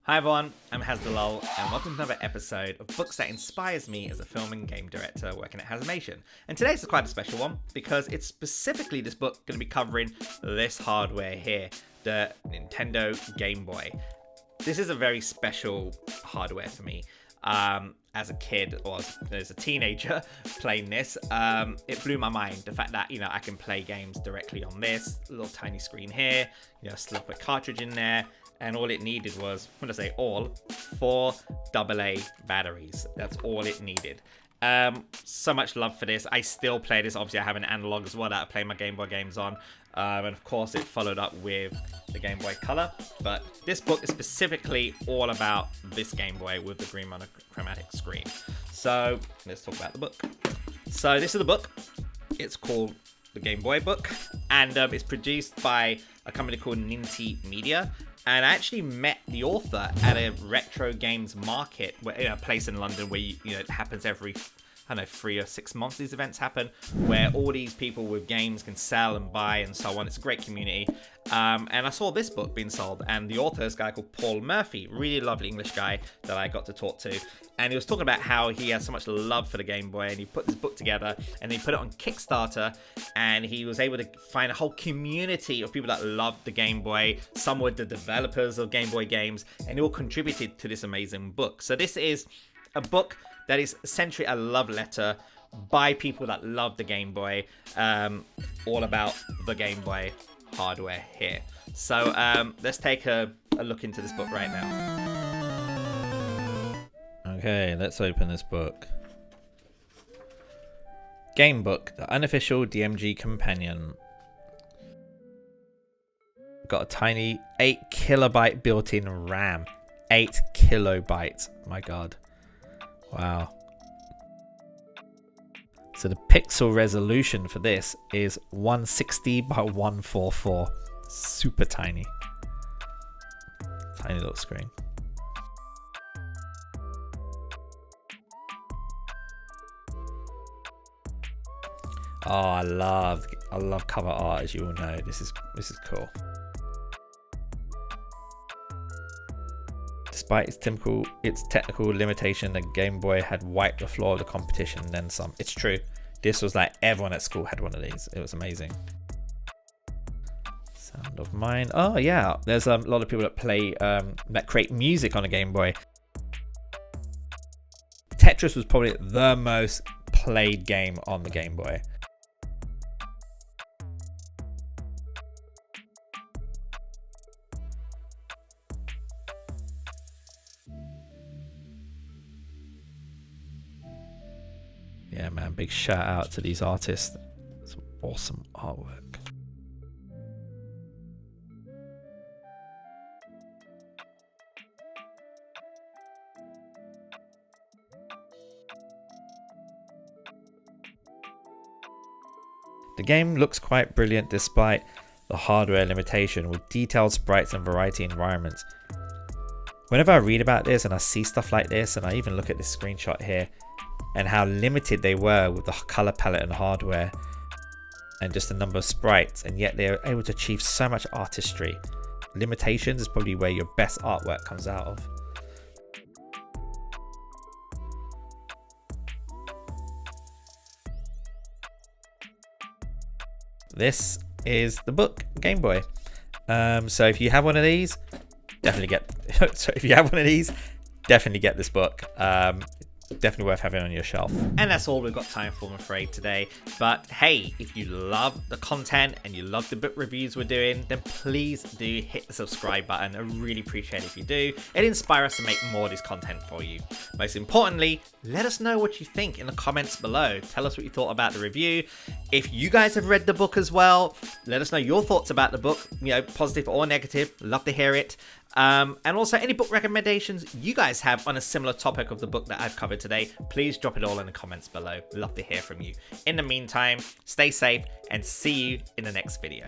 Hi everyone, I'm Hasdalal, and welcome to another episode of Books That Inspires Me as a film and game director working at Hasmation. And today's quite a special one, because it's specifically this book going to be covering this hardware here, the Nintendo Game Boy. This is a very special hardware for me. As a kid or as a teenager playing this, it blew my mind, the fact that, I can play games directly on this little tiny screen here, slip a cartridge in there, and all it needed was, when I say all, 4 AA batteries. That's all it needed. So much love for this. I still play this. Obviously, I have an analog as well that I play my Game Boy games on. And of course, it followed up with the Game Boy Color. But this book is specifically all about this Game Boy with the green monochromatic screen. So let's talk about the book. So this is the book. It's called the Game Boy book. And it's produced by a company called Ninty Media. And I actually met the author at a retro games market, a place in London where it happens every, 3 or 6 months. These events happen where all these people with games can sell and buy and so on. It's a great community. And I saw this book being sold, and the author is a guy called Paul Murphy, really lovely English guy that I got to talk to. And he was talking about how he has so much love for the Game Boy, and he put this book together and he put it on Kickstarter, and he was able to find a whole community of people that loved the Game Boy. Some were the developers of Game Boy games, and they all contributed to this amazing book. So this is a book that is essentially a love letter by people that love the Game Boy, all about the Game Boy hardware here. So let's take a look into this book right now. Okay, let's open this book. Game Book, the unofficial DMG companion. Got a tiny 8 kilobyte built-in RAM. 8 kilobytes. My god. Wow. So the pixel resolution for this is 160 by 144. Super tiny. Tiny little screen. Oh, I love cover art, as you all know. This is cool. Despite its technical limitation, the Game Boy had wiped the floor of the competition and then some. It's true. This was like everyone at school had one of these. It was amazing. Sound of Mine. Oh yeah, there's a lot of people that play that create music on a Game Boy. Tetris was probably the most played game on the Game Boy. Yeah, man, big shout out to these artists. Some awesome artwork. The game looks quite brilliant despite the hardware limitation, with detailed sprites and variety environments. Whenever I read about this and I see stuff like this, and I even look at this screenshot here, and how limited they were with the color palette and hardware and just the number of sprites, and yet they're able to achieve so much artistry. Limitations is probably where your best artwork comes out of. This is the book, Game Boy. So if you have one of these, definitely get this book. Definitely worth having on your shelf. And that's all we've got time for, I'm afraid, today. But hey, if you love the content and you love the book reviews we're doing, then please do hit the subscribe button. I really appreciate it if you do. It inspires us to make more of this content for you. Most importantly, let us know what you think in the comments below. Tell us what you thought about the review. If you guys have read the book as well, let us know your thoughts about the book, positive or negative. Love to hear it. And also any book recommendations you guys have on a similar topic of the book that I've covered today, please drop it all in the comments below. Love to hear from you. In the meantime, stay safe and see you in the next video.